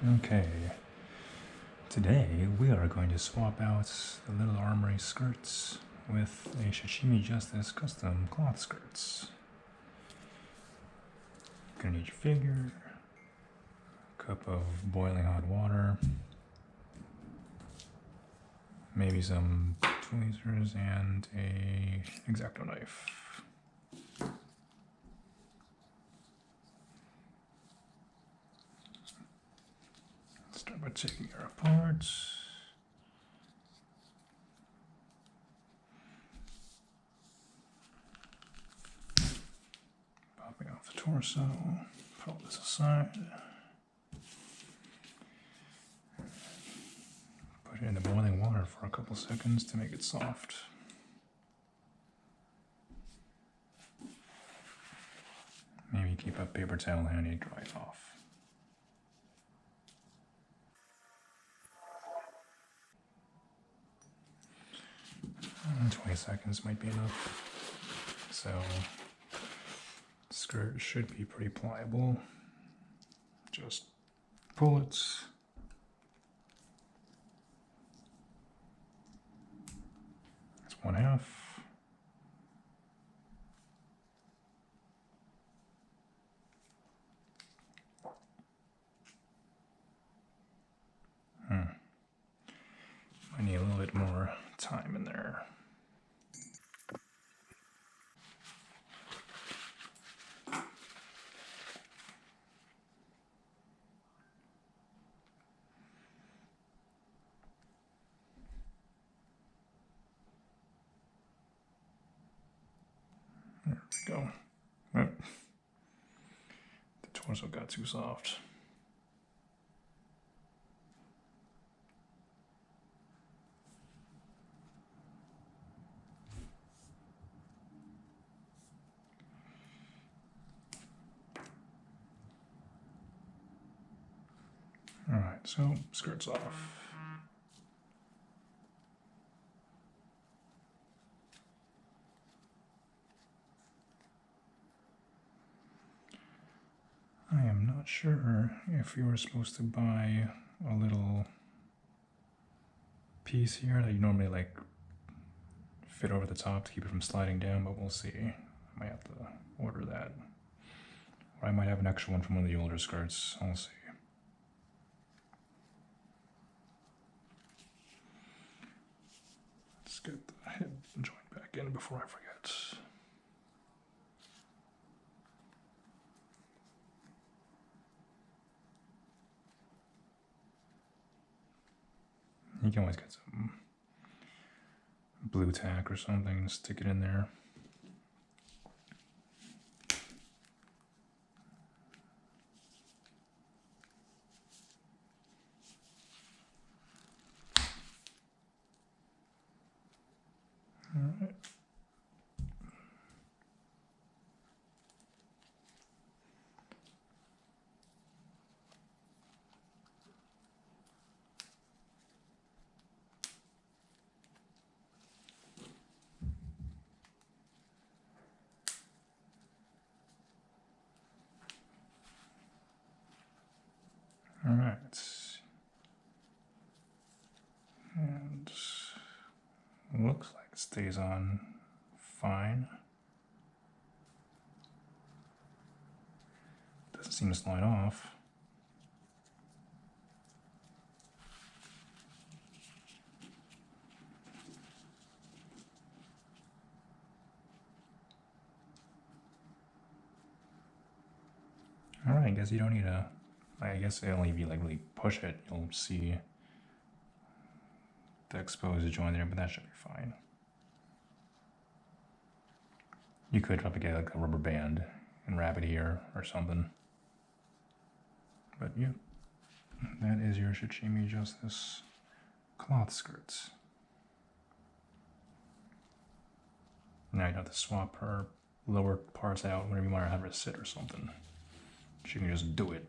Okay, today we are going to swap out the Little Armory skirts with a ShichimiJustice custom cloth skirts. Gonna need your figure, a cup of boiling hot water, maybe some tweezers, and a X-Acto knife. Start by taking her apart. Popping off the torso. Pull this aside. Put it in the boiling water for a couple seconds to make it soft. Maybe keep a paper towel handy to dry it off. And 20 seconds might be enough. So, the skirt should be pretty pliable. Just pull it. That's 1/2. I need a little bit more time in there. There we go. Oh. The torso got too soft. Alright, so skirt's off. I am not sure if you were supposed to buy a little piece here that you normally like fit over the top to keep it from sliding down, but we'll see. I might have to order that. Or I might have an extra one from one of the older skirts. I'll see. Let's get the hip joint back in before I forget. You can always get some blue tack or something and stick it in there. All right. All right. And looks like it stays on fine. Doesn't seem to slide off. All right, I guess you don't need a, I guess only if you like really push it, you'll see the exposed joint there, but that should be fine. You could probably get like a rubber band and wrap it here or something. But yeah, that is your ShichimiJustice cloth skirts. Now you have to swap her lower parts out whenever you want to have her sit or something. She can just do it.